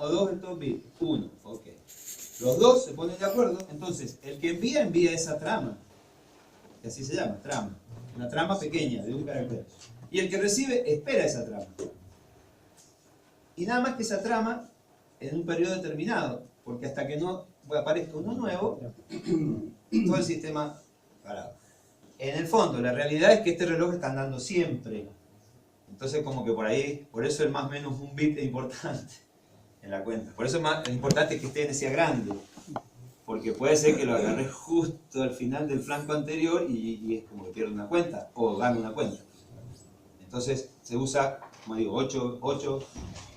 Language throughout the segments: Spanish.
o dos de estos bits? Uno, ok. Los dos se ponen de acuerdo, entonces el que envía esa trama, que así se llama, trama. Una trama pequeña de un carácter. Y el que recibe espera esa trama. Y nada más que esa trama en un periodo determinado, porque hasta que no aparezca uno nuevo, todo el sistema parado. En el fondo, la realidad es que este reloj está andando siempre. Entonces como que por ahí, por eso el más o menos un bit es importante en la cuenta. Por eso es importante que esté en ese grande. Porque puede ser que lo agarres justo al final del flanco anterior y es como que pierde una cuenta o gana una cuenta. Entonces se usa, como digo, 8,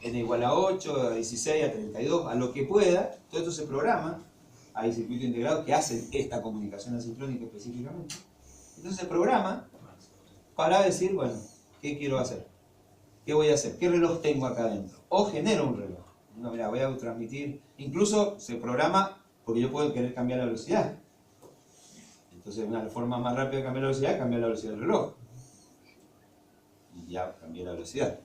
n igual a 8, a 16, a 32, a lo que pueda. Todo esto se programa. Hay circuitos integrados que hacen esta comunicación asincrónica específicamente. Entonces se programa para decir, bueno, ¿qué quiero hacer? ¿Qué voy a hacer? ¿Qué reloj tengo acá adentro? O genero un reloj. No, mira, voy a transmitir. Incluso se programa porque yo puedo querer cambiar la velocidad. Entonces una forma más rápida de cambiar la velocidad es cambiar la velocidad del reloj. Y ya cambié la velocidad.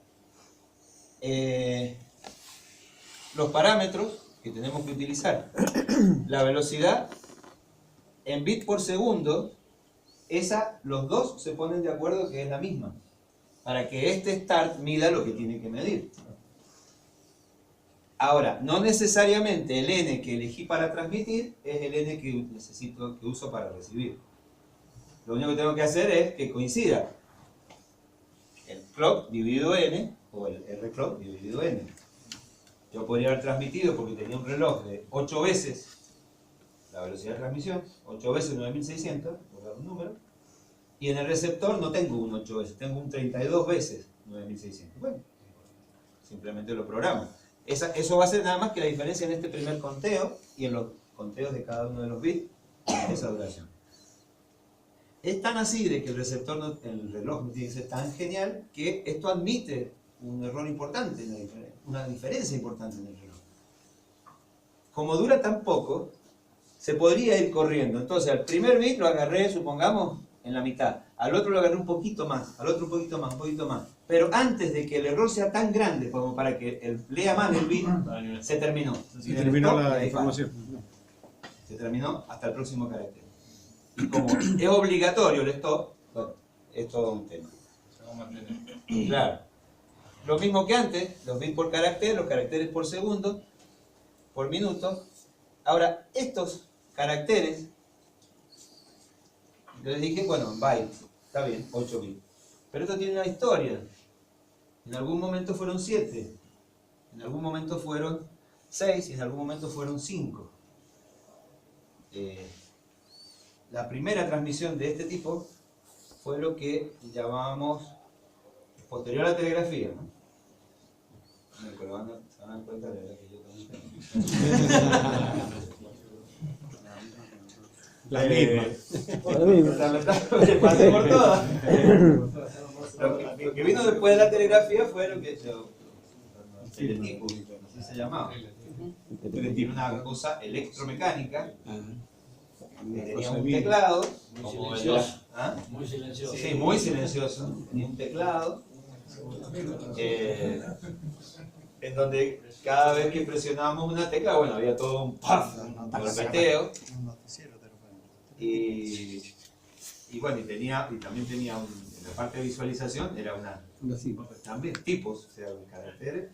Los parámetros que tenemos que utilizar. La velocidad en bits por segundo, los dos se ponen de acuerdo que es la misma. Para que este start mida lo que tiene que medir. Ahora, no necesariamente el n que elegí para transmitir es el n que uso para recibir. Lo único que tengo que hacer es que coincida el clock dividido n o el r clock dividido n. Yo podría haber transmitido porque tenía un reloj de 8 veces la velocidad de transmisión, 8 veces 9600, por dar un número, y en el receptor no tengo un 8 veces, tengo un 32 veces 9600. Bueno, simplemente lo programo. Eso va a ser nada más que la diferencia en este primer conteo y en los conteos de cada uno de los bits de esa duración. Es tan así de que el receptor, el reloj no tiene que ser tan genial que esto admite un error importante, una diferencia importante en el reloj. Como dura tan poco, se podría ir corriendo. Entonces al primer bit lo agarré, supongamos, en la mitad. Al otro lo agarré un poquito más, al otro un poquito más, un poquito más. Pero antes de que el error sea tan grande como para que lea más el bit, se terminó. Se terminó la información. Se terminó hasta el próximo carácter. Y como es obligatorio el stop, bueno, es todo un tema. Claro. Lo mismo que antes, los bits por carácter, los caracteres por segundo, por minuto. Ahora, estos caracteres, yo les dije, bueno, bytes, está bien, 8 bits. Pero esto tiene una historia. En algún momento fueron 7, en algún momento fueron 6 y en algún momento fueron 5. La primera transmisión de este tipo fue lo que llamábamos posterior a la telegrafía, ¿no? Se dan cuenta de verdad que yo también tengo. La misma. Pasé por todas. Lo que vino después de la telegrafía fue lo que yo... El teletipus, así se llamaba. Tiene una cosa electromecánica. Tenía un teclado. Muy silencioso. Sí, muy silencioso. Tenía un teclado. En donde cada vez que presionábamos una tecla, bueno, había todo un puff, un golpeteo. Y bueno, y también tenía en la parte de visualización, era también tipos, o sea, caracteres,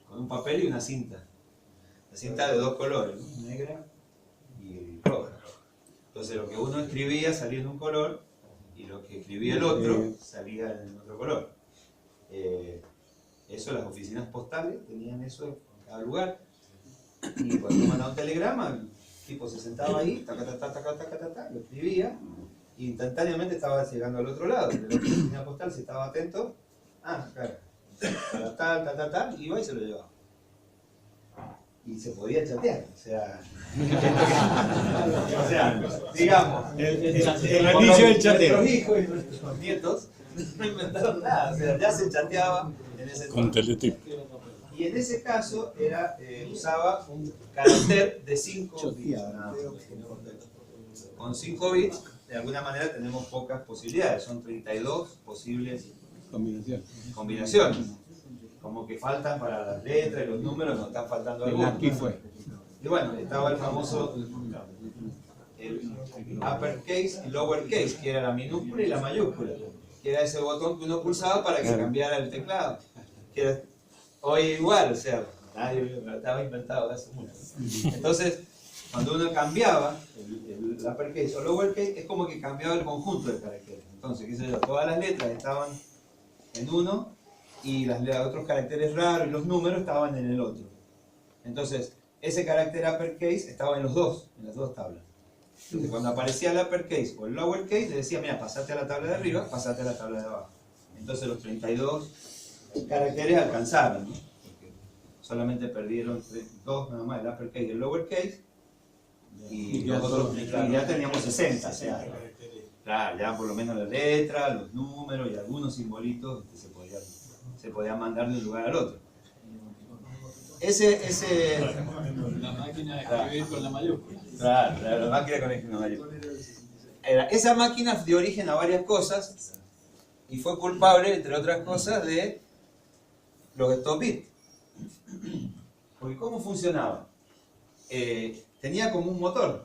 con un papel y una cinta. La cinta de dos colores, ¿no? Negra y roja. Entonces lo que uno escribía salía en un color y lo que escribía el otro salía en otro color. Eso, las oficinas postales tenían eso en cada lugar. Y cuando mandaba un telegrama, el tipo se sentaba ahí, lo escribía, y instantáneamente estaba llegando al otro lado. De la oficina postal, si estaba atento, claro, tal, iba y se lo llevaba. Y se podía chatear, o sea, digamos, El inicio del chateo. Nuestros hijos y nuestros nietos no inventaron nada, o sea, ya se chateaba en ese Con teletipo. Y en ese caso usaba un carácter de 5 bits. Con 5 bits, de alguna manera tenemos pocas posibilidades, son 32 posibles combinaciones. como que faltan para las letras y los números, nos están faltando algunos. Aquí fue. Y bueno, estaba el famoso el uppercase y lowercase, que era la minúscula y la mayúscula, que era ese botón que uno pulsaba para que se cambiara el teclado. Que era, hoy igual, o sea, nadie lo estaba inventado hace mucho. Entonces, cuando uno cambiaba el uppercase o lowercase, es como que cambiaba el conjunto de caracteres. Entonces, qué sé yo, todas las letras estaban en uno y los otros caracteres raros y los números estaban en el otro. Entonces, ese carácter uppercase estaba en las dos tablas. Entonces, cuando aparecía el uppercase o el lowercase, le decía, mira, pasate a la tabla de arriba, pasate a la tabla de abajo. Entonces los 32 caracteres alcanzaron, ¿no? Porque solamente perdieron 2 nada más, el uppercase y el lowercase, y los otros, y ya teníamos 60, o sea, claro, ya por lo menos la letra, los números y algunos simbolitos se podían mandar de un lugar al otro. La máquina de escribir con la mayúscula. Claro, la máquina con la mayúscula. Esa máquina dio origen a varias cosas y fue culpable, entre otras cosas, de los stop bits. Porque ¿cómo funcionaba? Tenía como un motor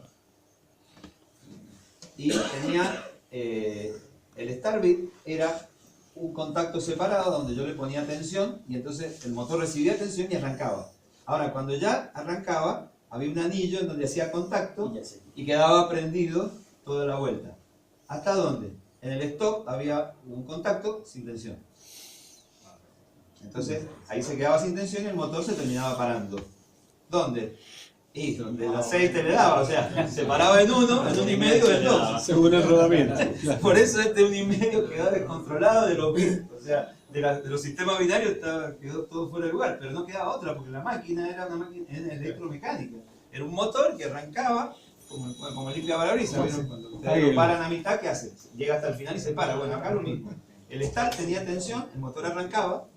y tenía el start bit era un contacto separado donde yo le ponía tensión y entonces el motor recibía tensión y arrancaba. Ahora, cuando ya arrancaba, había un anillo en donde hacía contacto y quedaba prendido toda la vuelta. ¿Hasta dónde? En el stop había un contacto sin tensión. Entonces, ahí se quedaba sin tensión y el motor se terminaba parando. ¿Dónde? Y donde el aceite le daba, o sea, se paraba en uno y medio del dos. Según el rodamiento. Por eso este 1,5 quedó descontrolado de los bits, o sea, de los sistemas binarios quedó todo fuera de lugar, pero no quedaba otra, porque la máquina era una máquina electromecánica. Era un motor que arrancaba, como el limpia parabrisas, ¿vieron? Cuando ustedes lo paran a mitad, ¿qué hace? Llega hasta el final y se para. Bueno, acá lo mismo. El start tenía tensión, el motor arrancaba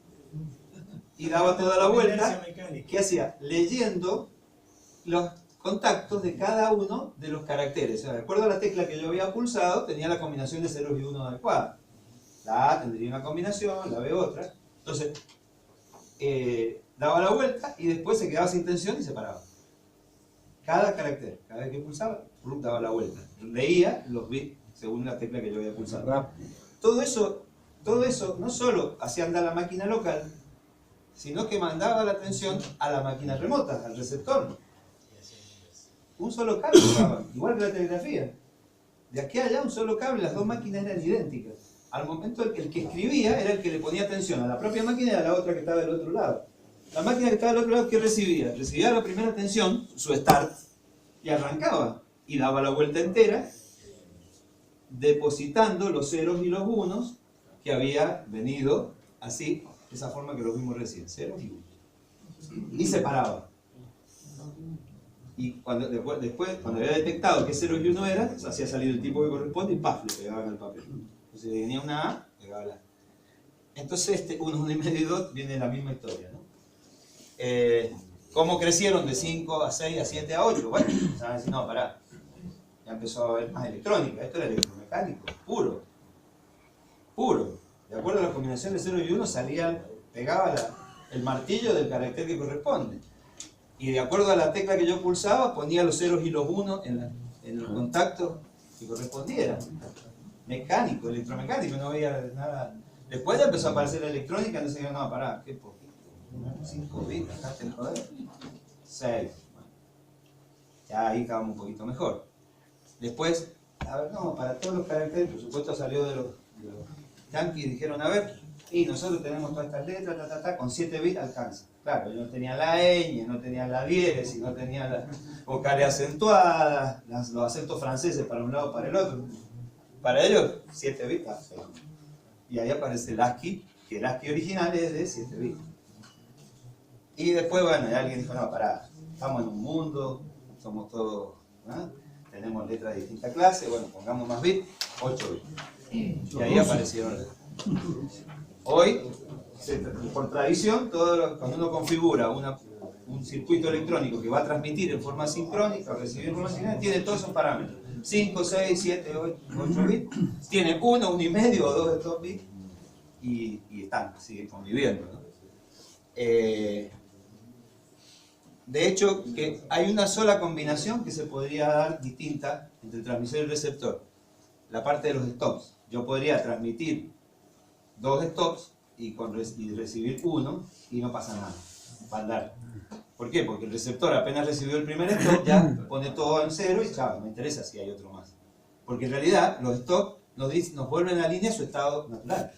y daba toda la vuelta. ¿Qué hacía? Leyendo los contactos de cada uno de los caracteres. O sea, de acuerdo a la tecla que yo había pulsado, tenía la combinación de ceros y unos adecuada. La A tendría una combinación, la B otra. Entonces, daba la vuelta y después se quedaba sin tensión y se paraba. Cada carácter, cada vez que pulsaba, daba la vuelta. Leía los bits según la tecla que yo había pulsado. Todo eso no solo hacía andar la máquina local, sino que mandaba la tensión a la máquina remota, al receptor. Un solo cable usaban, igual que la telegrafía. De aquí a allá un solo cable, las dos máquinas eran idénticas. Al momento el que escribía era el que le ponía tensión a la propia máquina y a la otra que estaba del otro lado. La máquina que estaba del otro lado, ¿qué recibía? Recibía la primera tensión, su start, y arrancaba. Y daba la vuelta entera, depositando los ceros y los unos que había venido así, de esa forma que los vimos recién, ceros y unos. Y se paraba. Y después, cuando había detectado que 0 y 1 era, se hacía salir el tipo que corresponde y ¡paf! Le pegaban al papel. Entonces venía una A, pegaba la A. Entonces 1, 1 y medio y 2 viene la misma historia, ¿no? ¿Cómo crecieron de 5 a 6 a 7 a 8? Bueno, se van a decir, no, pará. Ya empezó a haber más electrónica. Esto era electromecánico, puro. Puro. De acuerdo a la combinación de 0 y 1 pegaba el martillo del carácter que corresponde. Y de acuerdo a la tecla que yo pulsaba, ponía los ceros y los unos en los contactos que correspondieran. Mecánico, electromecánico, no había nada. Después ya empezó a aparecer la electrónica, entonces yo, no, pará, qué poquito. 5 bits, acá te joder. 6. Bueno, ya ahí estábamos un poquito mejor. Después, a ver, no, para todos los caracteres, por supuesto salió de los yankees y dijeron, a ver, y nosotros tenemos todas estas letras, con 7 bits alcanza. Claro, yo no tenía la ñ, no tenía la diéresis, no tenía las vocales acentuadas, los acentos franceses para un lado para el otro. Para ellos, 7 bits. Y ahí aparece el ASCII, que el ASCII original es de 7 bits. Y después, bueno, alguien dijo, no, pará, estamos en un mundo, somos todos, ¿no? Tenemos letras de distinta clase, bueno, pongamos más bits, 8 bits. Y ahí aparecieron. Hoy, por tradición, cuando uno configura un circuito electrónico que va a transmitir en forma sincrónica, o recibir en forma sincrónica, tiene todos esos parámetros. 5, 6, 7, 8 bits. Tiene 1, 1,5 o 2 de estos bits y siguen conviviendo, ¿no? De hecho, que hay una sola combinación que se podría dar distinta entre el transmisor y el receptor. La parte de los stops. Yo podría transmitir 2 stops y recibir 1 y no pasa nada. Va a andar. ¿Por qué? Porque el receptor apenas recibió el primer stop ya pone todo en 0 y chao, me interesa si hay otro más. Porque en realidad los stops nos vuelven a línea a su estado natural.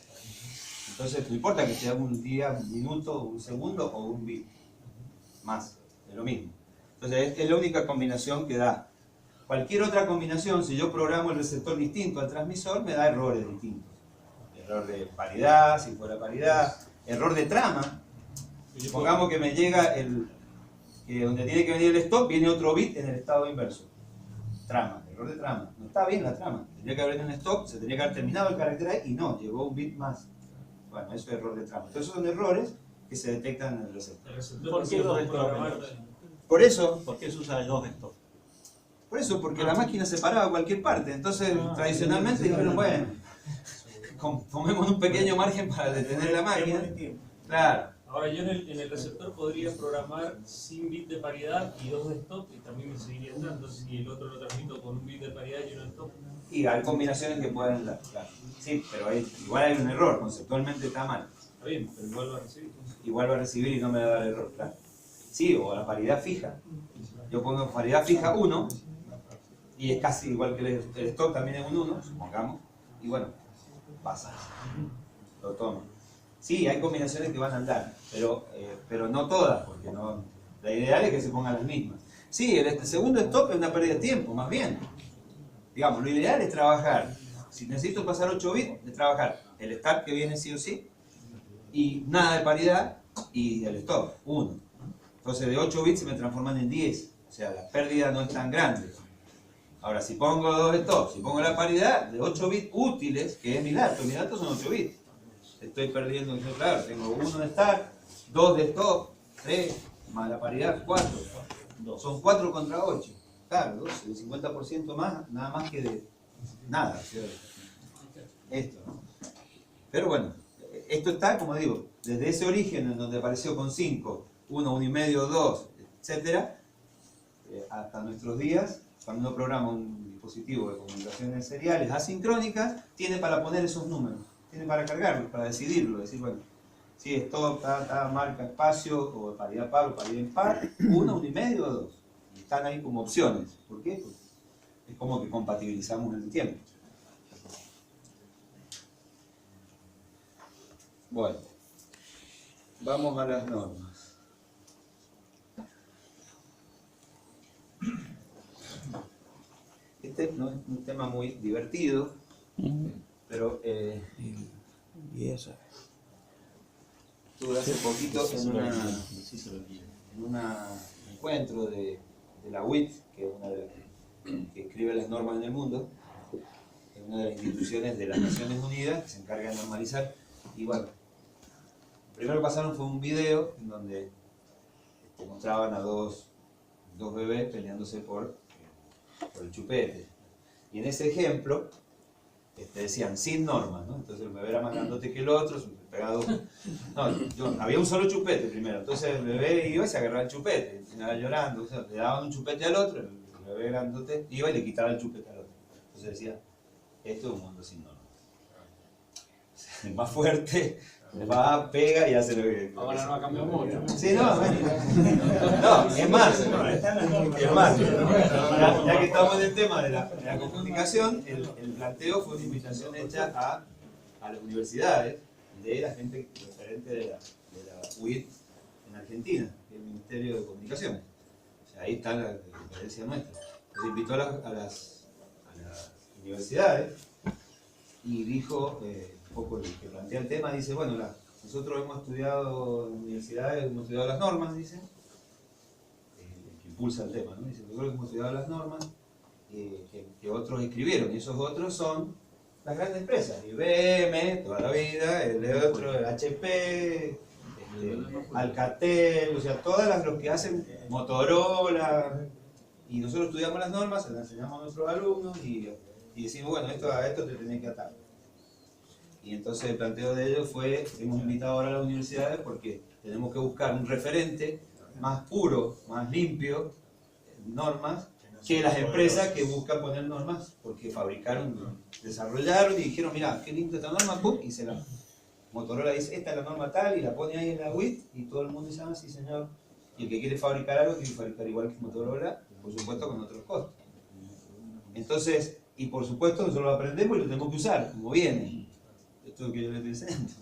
Entonces no importa que sea un día, un minuto, un segundo o un bit. Más, es lo mismo. Entonces es la única combinación que da. Cualquier otra combinación, si yo programo el receptor distinto al transmisor, me da errores distintos. Error de paridad, si fuera paridad, error de trama. Supongamos que me llega que donde tiene que venir el stop, viene otro bit en el estado inverso. Trama, error de trama. No está bien la trama. Tendría que haber un stop, se tendría que haber terminado el carácter ahí y no, llegó un bit más. Bueno, eso es error de trama. Entonces son errores que se detectan en el receptor. ¿Por qué 2 stops? Por eso, ¿Por qué se usa 2 stops? porque la máquina se paraba a cualquier parte. Entonces, tradicionalmente dijeron, bueno, tomemos un pequeño margen para detener la máquina. Claro. Ahora yo en el receptor podría programar sin bit de paridad y 2 de stop y también me seguiría entrando si el otro lo transmito con un bit de paridad y 1 de stop. Y hay combinaciones que pueden dar, claro. Sí, pero igual hay un error, conceptualmente está mal. Está bien, pero igual va a recibir. Igual va a recibir y no me va a dar error, claro. Sí, o la paridad fija. Yo pongo paridad fija 1 y es casi igual que el stop también es un 1, supongamos, y bueno, pasa. Lo tomo. Sí, hay combinaciones que van a andar, pero no todas, porque no, la ideal es que se pongan las mismas. Sí, el segundo stop es una pérdida de tiempo, más bien. Digamos, lo ideal es trabajar, si necesito pasar 8 bits, es trabajar el start que viene sí o sí, y nada de paridad, y el stop, 1. Entonces de 8 bits se me transforman en 10, o sea, la pérdida no es tan grande. Ahora, si pongo 2 stops, si pongo la paridad de 8 bits útiles, que es mi dato son 8 bits. Estoy perdiendo, claro, tengo 1 de start, 2 de stop, 3, más la paridad, 4. Son 4 contra 8. Claro, 12, el 50% más, nada más que de nada. Esto, ¿no? Pero bueno, esto está, como digo, desde ese origen en donde apareció con 5, 1, 1 y medio, 2, etc., hasta nuestros días, cuando uno programa un dispositivo de comunicaciones seriales asincrónicas, tiene para poner esos números, tiene para cargarlos, para decidirlo, decir, bueno, si esto está marca espacio, o paridad par o paridad impar, 1, 1 y medio o 2. Y están ahí como opciones. ¿Por qué? Porque es como que compatibilizamos en el tiempo. Bueno, vamos a las normas. Este no es un tema muy divertido, pero estuve hace poquito en un encuentro de la UIT, que es una de las que escribe las normas en el mundo, es una de las instituciones de las Naciones Unidas que se encarga de normalizar. Y bueno, primero que pasaron fue un video en donde mostraban a dos bebés peleándose por el chupete. Y en ese ejemplo decían sin normas, ¿no? Entonces el bebé era más grandote que el otro, pegado. No, había un solo chupete primero, entonces el bebé iba y se agarraba el chupete, y iba llorando, o sea, le daban un chupete al otro, el bebé grandote iba y le quitaba el chupete al otro. Entonces decía, esto es un mundo sin normas. El más fuerte va, pega y hace lo que... Ahora no ha cambiado mucho. Sí, no, es más, ya que estamos en el tema de la comunicación, el planteo fue una invitación hecha a las universidades de la gente referente de la UIT en Argentina, que es el Ministerio de Comunicaciones. O sea, ahí está la diferencia nuestra. Se invitó a las universidades y dijo, un poco el que plantea el tema, dice, bueno, nosotros hemos estudiado en universidades, hemos estudiado las normas, dice, el que impulsa el tema, ¿no? Dice, nosotros hemos estudiado las normas que otros escribieron, y esos otros son las grandes empresas, IBM, toda la vida, el otro, el HP, Alcatel, o sea, todas los que hacen Motorola, y nosotros estudiamos las normas, se las enseñamos a nuestros alumnos y decimos, bueno, a esto te tenés que atar. Y entonces el planteo de ellos fue, hemos invitado ahora a las universidades porque tenemos que buscar un referente más puro, más limpio, normas, que las empresas que buscan poner normas porque fabricaron, desarrollaron y dijeron, mira, qué linda esta norma, ¡pum! Y se la... Motorola dice, esta es la norma tal, y la pone ahí en la WIT, y todo el mundo dice, ah, sí señor. Y el que quiere fabricar algo, quiere fabricar igual que Motorola, por supuesto con otros costos. Entonces, y por supuesto nosotros lo aprendemos y lo tenemos que usar, como viene. Esto es lo que yo les estoy diciendo.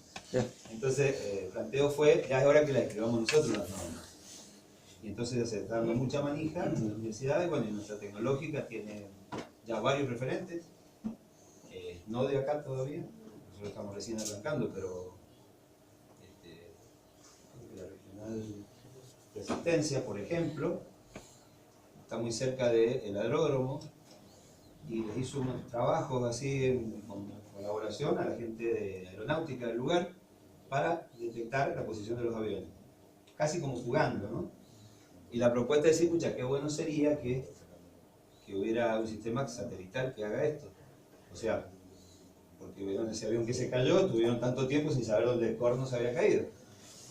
Entonces, el planteo fue, ya es hora que la escribamos nosotros las normas. Y entonces se está dando mucha manija en las universidades, bueno, y nuestra tecnológica tiene ya varios referentes, no de acá todavía, nosotros estamos recién arrancando, pero la regional Resistencia, por ejemplo, está muy cerca del aeródromo y les hizo unos trabajos así con colaboración a la gente de aeronáutica del lugar para detectar la posición de los aviones, casi como jugando, ¿no? Y la propuesta es decir, pucha, qué bueno sería que hubiera un sistema satelital que haga esto. O sea, porque vieron ese avión que se cayó, tuvieron tanto tiempo sin saber dónde el corno se había caído.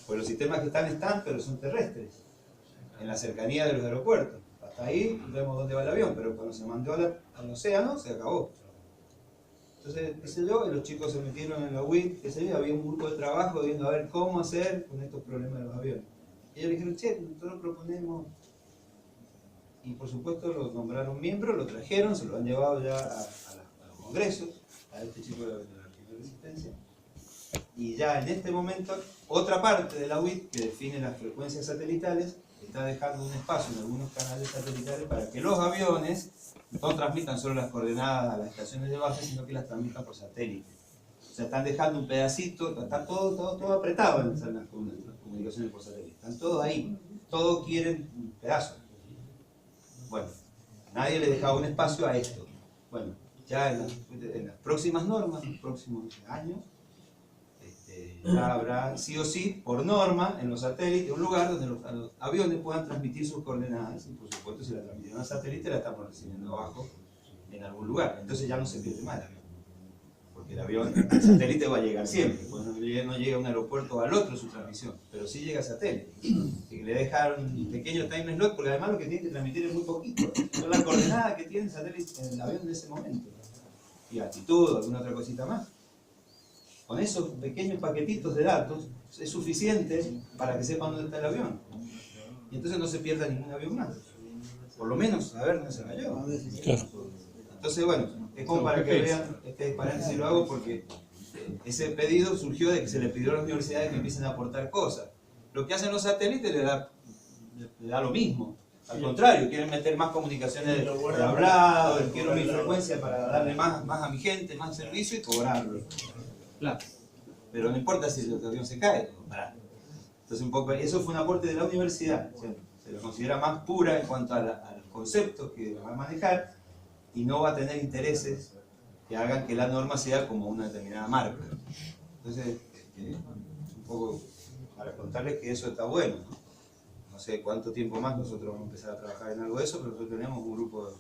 Pues los sistemas que están, pero son terrestres, en la cercanía de los aeropuertos. Hasta ahí vemos dónde va el avión, pero cuando se mandó al océano, se acabó. Entonces, qué sé yo, los chicos se metieron en la WIT, qué sé yo, había un grupo de trabajo viendo a ver cómo hacer con estos problemas de los aviones. Y ellos dijeron, che, nosotros proponemos. Y por supuesto lo nombraron miembro, lo trajeron, se lo han llevado ya a los congresos, a este chico de la Resistencia. Y ya en este momento, otra parte de la UIT que define las frecuencias satelitales está dejando un espacio en algunos canales satelitales para que los aviones no transmitan solo las coordenadas a las estaciones de base, sino que las transmitan por satélite. O sea, están dejando un pedacito, está todo apretado en las comunicaciones por satélite. Están todos ahí, todos quieren un pedazo. Bueno, nadie le dejaba un espacio a esto. Bueno, ya en las próximas normas, en los próximos años, ya habrá sí o sí, por norma, en los satélites, un lugar donde los aviones puedan transmitir sus coordenadas. Y por supuesto, si la transmisión a satélite la estamos recibiendo abajo en algún lugar. Entonces ya no se pierde más el avión. Porque el satélite va a llegar siempre. Pues no llega a un aeropuerto o al otro su transmisión, pero sí llega a satélite. Y le dejaron un pequeño time slot, porque además lo que tiene que transmitir es muy poquito. Son las coordenadas que tiene el satélite en el avión en ese momento. Y altitud, alguna otra cosita más. Con esos pequeños paquetitos de datos es suficiente para que sepan dónde está el avión. Y entonces no se pierda ningún avión más. Por lo menos saber dónde se cayó. Entonces, bueno, es como para que vean, este paréntesis lo hago porque ese pedido surgió de que se le pidió a las universidades que empiecen a aportar cosas. Lo que hacen los satélites le da lo mismo. Al contrario, quieren meter más comunicaciones de hablado, quiero mi frecuencia para darle más a mi gente, más servicio y cobrarlo. Pero no importa si el avión se cae. Entonces, un poco, eso fue un aporte de la universidad. O sea, se lo considera más pura en cuanto a los conceptos que va a manejar y no va a tener intereses que hagan que la norma sea como una determinada marca. Entonces, un poco para contarles que eso está bueno, ¿no? No sé cuánto tiempo más nosotros vamos a empezar a trabajar en algo de eso, pero nosotros tenemos un grupo,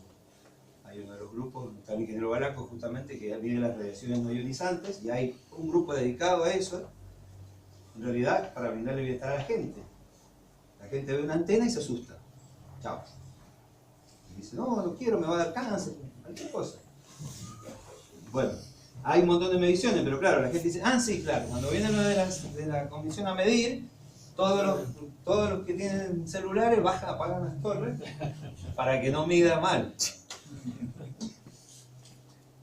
hay uno de los grupos, está el ingeniero Balaco justamente, que mide las radiaciones no ionizantes, y hay un grupo dedicado a eso, en realidad para brindarle bienestar a la gente. La gente ve una antena y se asusta. Chao. Y dice, no quiero, me va a dar cáncer, cualquier cosa. Bueno, hay un montón de mediciones, pero claro, la gente dice, sí, claro, cuando viene uno de la comisión a medir, todos los que tienen celulares apagan las torres para que no mida mal.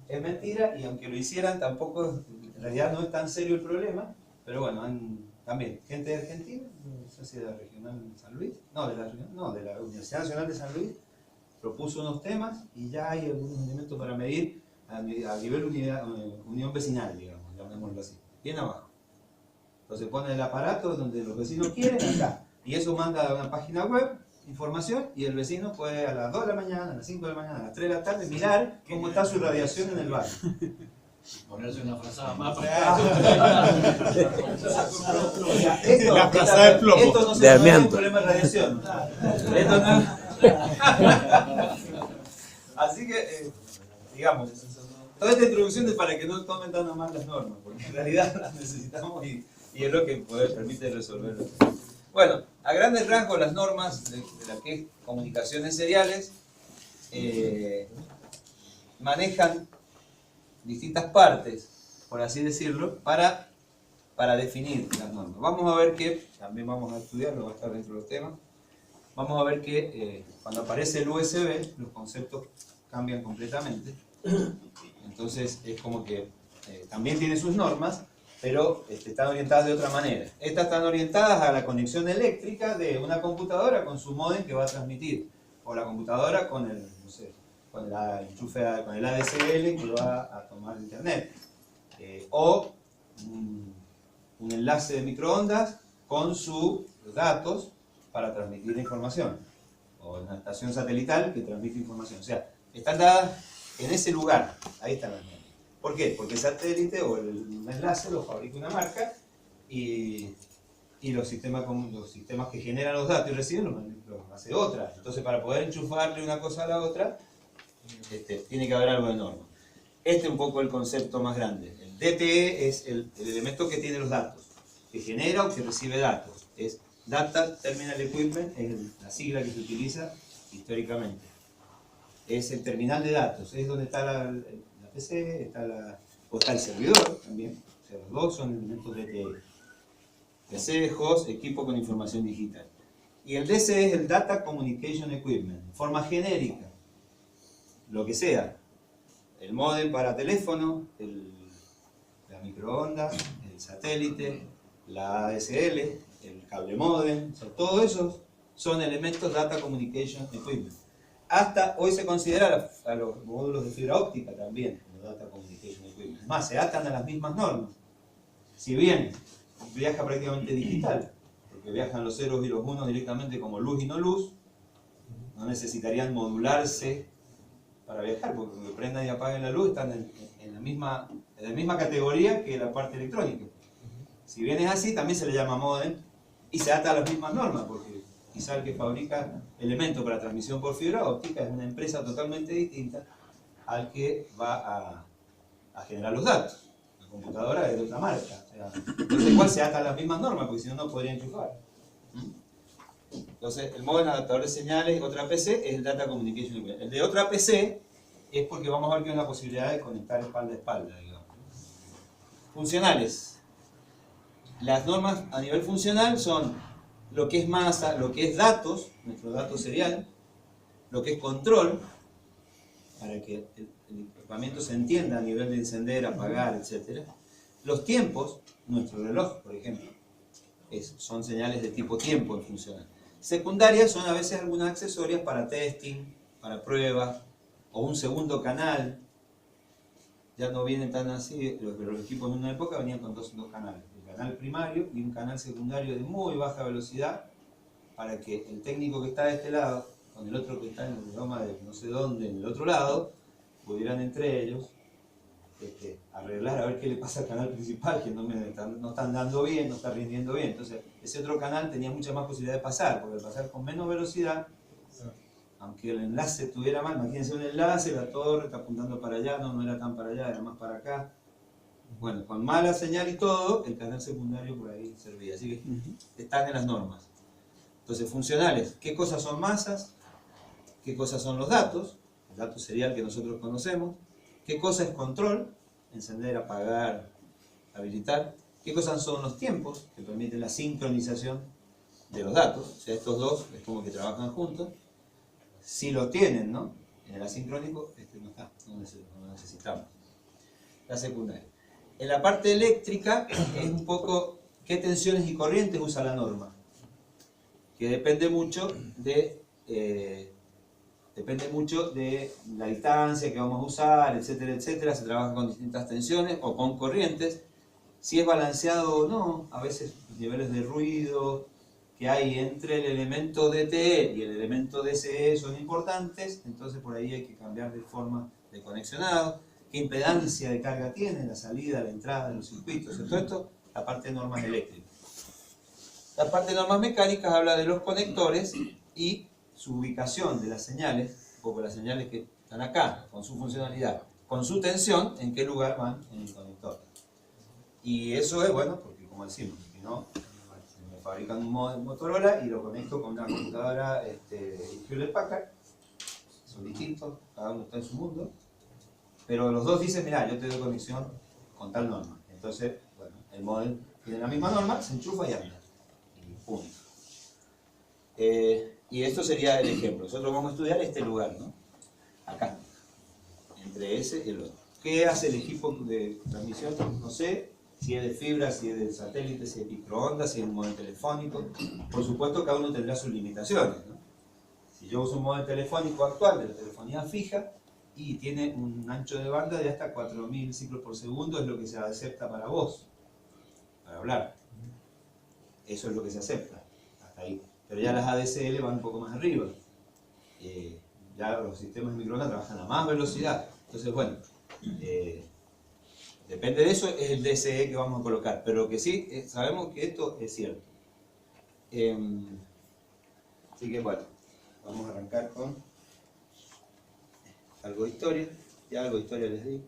Es mentira, y aunque lo hicieran, tampoco, en realidad no es tan serio el problema, pero bueno, también gente de Argentina, no sé si de la regional de San Luis, de la Universidad Nacional de San Luis, propuso unos temas y ya hay algunos elementos para medir a nivel unión vecinal, digamos, llamémoslo así, bien abajo. Entonces pone el aparato donde los vecinos quieren, acá, y eso manda a una página web, información, y el vecino puede a las 2 de la mañana, a las 5 de la mañana, a las 3 de la tarde mirar cómo está su radiación en el barrio. Ponerse una frazada más Esto no se puede un problema de radiación. Así que, digamos, toda esta introducción es para que no tomen tan mal las normas, porque en realidad las necesitamos y Y es lo que permite resolverlo. Bueno, a grandes rasgos las normas de las que es comunicaciones seriales manejan distintas partes, por así decirlo, para definir las normas. Vamos a ver que, también vamos a estudiarlo, va a estar dentro de los temas, vamos a ver que cuando aparece el USB, los conceptos cambian completamente. Entonces es como que también tiene sus normas, pero están orientadas de otra manera. Estas están orientadas a la conexión eléctrica de una computadora con su módem que va a transmitir, o la computadora con el, no sé, con el enchufe, con el ADSL que va a tomar internet, o un enlace de microondas con sus datos para transmitir información, o una estación satelital que transmite información. O sea, están dadas en ese lugar, ahí están las normas. ¿Por qué? Porque el satélite o el enlace lo fabrica una marca y los sistemas que generan los datos y reciben los hace otra. Entonces, para poder enchufarle una cosa a la otra, tiene que haber algo de norma. Este es un poco el concepto más grande. El DTE es el elemento que tiene los datos, que genera o que recibe datos. Es Data Terminal Equipment, es la sigla que se utiliza históricamente. Es el terminal de datos, es donde está la PC, está el servidor también. O sea, los dos son elementos DTE. PC, host, equipo con información digital. Y el DC es el Data Communication Equipment, en forma genérica. Lo que sea. El módem para teléfono, la microondas, el satélite, la ADSL, el cable módem, o sea, todos esos son elementos Data Communication Equipment. Hasta hoy se considera a los módulos de fibra óptica también, como Data Communication Equipment. Más, se atan a las mismas normas. Si bien viaja prácticamente digital, porque viajan los ceros y los unos directamente como luz y no luz, no necesitarían modularse para viajar, porque cuando prendan y apaguen la luz están en la misma categoría que la parte electrónica. Si bien es así, también se le llama modem y se ata a las mismas normas, porque quizá el que fabrica elementos para transmisión por fibra óptica es una empresa totalmente distinta al que va a generar los datos. La computadora es de otra marca. O sea, entonces igual se ata a las mismas normas, porque si no, no podría enchufar. Entonces, el modem adaptador de señales, otra PC, es el Data Communication Equipment. El de otra PC es porque vamos a ver que hay una posibilidad de conectar espalda a espalda, digamos. Funcionales. Las normas a nivel funcional son lo que es masa, lo que es datos, nuestro dato serial, lo que es control, para que el equipamiento se entienda a nivel de encender, apagar, etc. Los tiempos, nuestro reloj, por ejemplo, son señales de tipo tiempo en funcional. Secundarias son a veces algunas accesorias para testing, para pruebas, o un segundo canal. Ya no vienen tan así, pero los equipos en una época venían con dos canales. El canal primario y un canal secundario de muy baja velocidad, para que el técnico que está de este lado, con el otro que está en el idioma de no sé dónde, en el otro lado, pudieran entre ellos arreglar a ver qué le pasa al canal principal, que no están dando bien, no está rindiendo bien. Entonces, ese otro canal tenía mucha más posibilidad de pasar, porque al pasar con menos velocidad, aunque el enlace estuviera mal, imagínense un enlace, la torre está apuntando para allá, no era tan para allá, era más para acá. Bueno, con mala señal y todo, el canal secundario por ahí servía. Así que están en las normas. Entonces, funcionales, ¿qué cosas son masas? ¿Qué cosas son los datos? El dato serial que nosotros conocemos. ¿Qué cosa es control? Encender, apagar, habilitar. ¿Qué cosas son los tiempos? Que permiten la sincronización de los datos. O sea, estos dos es como que trabajan juntos. Si lo tienen, ¿no? En el asincrónico, no está, no lo necesitamos. La secundaria. En la parte eléctrica es un poco qué tensiones y corrientes usa la norma. Que depende mucho de la distancia que vamos a usar, etcétera, etcétera. Se trabaja con distintas tensiones o con corrientes. Si es balanceado o no, a veces los niveles de ruido que hay entre el elemento DTE y el elemento DCE son importantes, entonces por ahí hay que cambiar de forma de conexionado. ¿Qué impedancia de carga tiene? La salida, la entrada de los circuitos. Todo esto, la parte de normas eléctricas. La parte de normas mecánicas habla de los conectores y su ubicación de las señales, un poco las señales que están acá, con su funcionalidad, con su tensión, en qué lugar van en el conector. Y eso es bueno, porque como decimos, sino me fabrican un modem Motorola y lo conecto con una computadora Hewlett Packard. Son distintos, cada uno está en su mundo, pero los dos dicen, mira, yo te doy conexión con tal norma. Entonces, bueno, el modem tiene la misma norma, se enchufa y anda. Y punto. Y esto sería el ejemplo. Nosotros vamos a estudiar este lugar, ¿no? Acá, entre ese y el otro. ¿Qué hace el equipo de transmisión? No sé, si es de fibra, si es de satélite, si es de microondas, si es un modem telefónico. Por supuesto, cada uno tendrá sus limitaciones, ¿no? Si yo uso un modem telefónico actual de la telefonía fija y tiene un ancho de banda de hasta 4000 ciclos por segundo, es lo que se acepta para voz, para hablar. Eso es lo que se acepta, hasta ahí. Pero ya las ADSL van un poco más arriba. Ya los sistemas de microondas trabajan a más velocidad. Entonces, bueno, depende de eso, es el DSE que vamos a colocar. Pero lo que sí, sabemos que esto es cierto. Así que, bueno, vamos a arrancar con algo de historia. Ya algo de historia les di.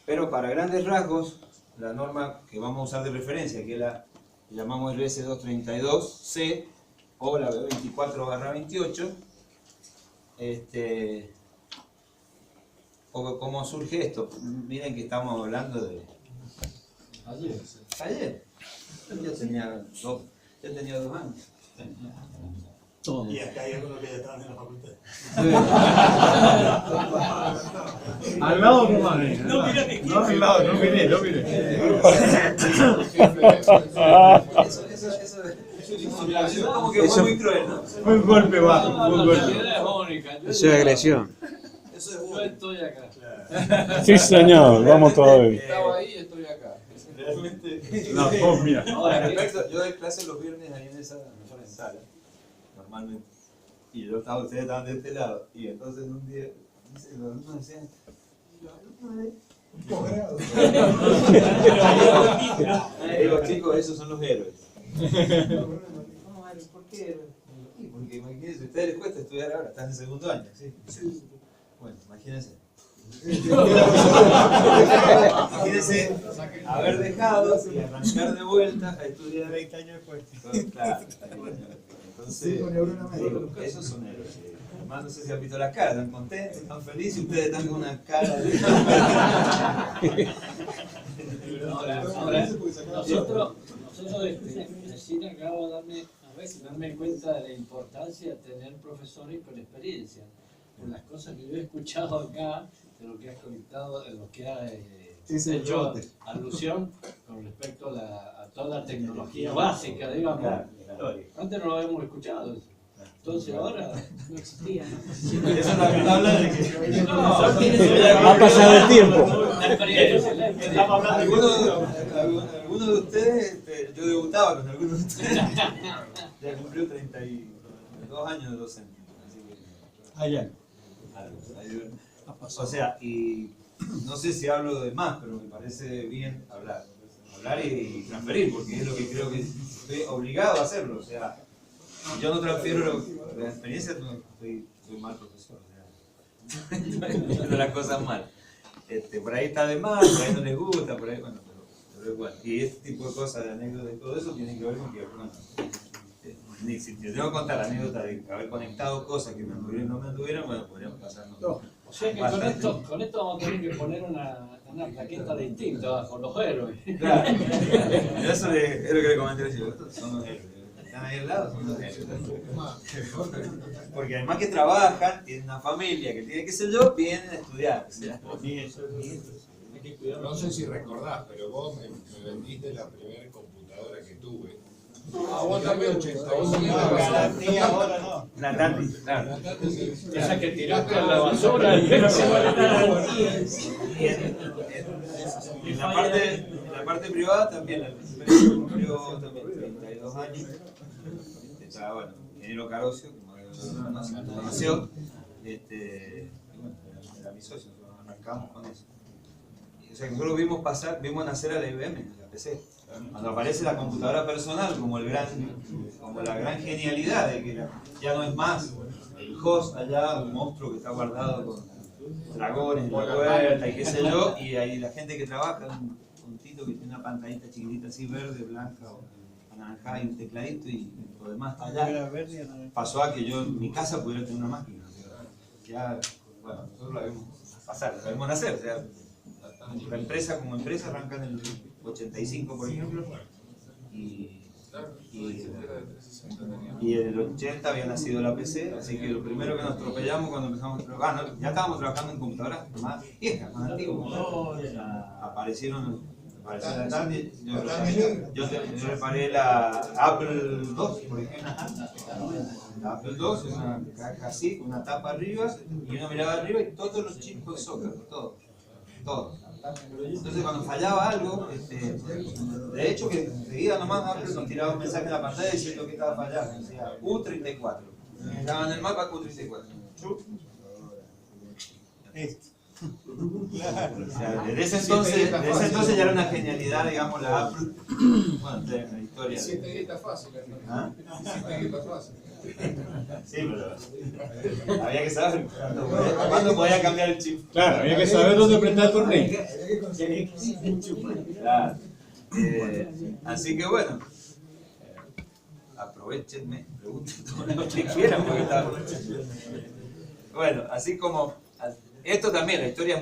Pero para grandes rasgos, la norma que vamos a usar de referencia, que la llamamos RS232C o la B24/28, ¿cómo surge esto? Miren que estamos hablando de ayer. Yo tenía 2 años. Y acá hay algunos que ya estaban en la facultad. Al lado nomás. No, mira que No, al lado, no miré. Eso como que fue muy cruel, ¿no? Fue un golpe bajo, fue un golpe. Eso es agresión. Eso Yo estoy acá. Sí, señor, vamos todavía. Estaba ahí y estoy acá. realmente. La fobia. Ahora, respecto, yo doy clases los viernes ahí en esa sala, normalmente. Y ustedes estaban de este lado. Y entonces un día, los alumnos decían, digo, chicos, esos son los héroes. ¿Por qué? Porque imagínense, a ustedes les cuesta estudiar ahora, están en segundo año, ¿sí? Bueno, imagínense. Imagínense haber dejado y arrancar de vuelta a estudiar 20 años después. Claro, entonces, esos son héroes. Además, no sé si han visto las caras, están contentos, están felices, y ustedes están con una cara de... Ahora, nosotros recién acabo de darme cuenta de la importancia de tener profesores con experiencia. Por las cosas que yo he escuchado acá, de lo que has conectado, de lo que has hecho alusión con respecto a toda la tecnología básica, digamos. Claro. Antes no lo habíamos escuchado. Entonces ahora no existía. Eso también habla de que... Ha pasado el tiempo. Algunos de ustedes, yo debutaba con algunos de ustedes. Ya cumplió 32 años de docente. Así que, Allá. o sea, y no sé si hablo de más, pero me parece bien hablar. Hablar y transferir, porque es lo que creo que estoy obligado a hacerlo. O sea, si yo no transfiero la experiencia, soy mal profesor. O sea, estoy haciendo las cosas mal. Por ahí está de más, por ahí no les gusta, por ahí, bueno, pero igual. Y este tipo de cosas, de anécdotas y todo eso, tiene que ver con que, bueno, si te tengo que contar anécdotas de haber conectado cosas que me anduvieron y no me anduvieron, bueno, podríamos pasarnos. O sea que con esto vamos a tener que poner una plaqueta distinta bajo los héroes. Claro, eso es lo que le comenté recién, estos son los héroes. Están ahí al lado, son los héroes. Porque además que trabajan, tienen una familia, que tiene que ser yo, vienen a estudiar. O sea, No sé si recordás, pero vos me vendiste la primera computadora que tuve. Vos también 81. Ahora no. la Tati, claro. esa que tiraste a la basura. Y en la parte privada también, la cumplió también 32 años. Estaba, bueno, ingeniero Carosio, que me conoció. Y bueno, era mi socio, nosotros arrancamos con eso. O sea, nosotros vimos nacer a la IBM, la PC. Cuando aparece la computadora personal como la gran genialidad de que ya no es más el host allá, un monstruo que está guardado con dragones en la puerta y qué sé yo, y ahí la gente que trabaja, un tito que tiene una pantallita chiquitita así verde, blanca o anaranjada y un tecladito y lo demás está allá. Pasó a que yo en mi casa pudiera tener una máquina. Ya, bueno, nosotros la vemos pasar, la vemos nacer. O sea, la empresa como empresa arranca en el 85, por ejemplo, y en el 80 había nacido la PC, así que lo primero que nos atropellamos cuando empezamos a trabajar, ya estábamos trabajando en computadoras más viejas, más antiguas. Aparecieron la tarde, yo reparé la Apple II, por ejemplo. La Apple II es una caja así, con una tapa arriba, y uno miraba arriba y todos los chips de Zócalo, todos. Entonces cuando fallaba algo, de hecho que enseguida nomás Apple nos tiraba un mensaje en la pantalla diciendo que estaba fallando, decía U34. Estaba en el mapa U34. O sea, desde ese entonces ya era una genialidad, digamos, la Apple. Bueno, de la historia. Hiciste guita fácil, ¿Ah? hiciste guita fácil. Sí, pero había que saber cuándo podía cambiar el chip. Claro, había que saber dónde prestar el tornillo. Claro. Así que bueno, aprovechenme, pregunten todo lo que quieran porque está. Bueno, así como esto también, la historia es muy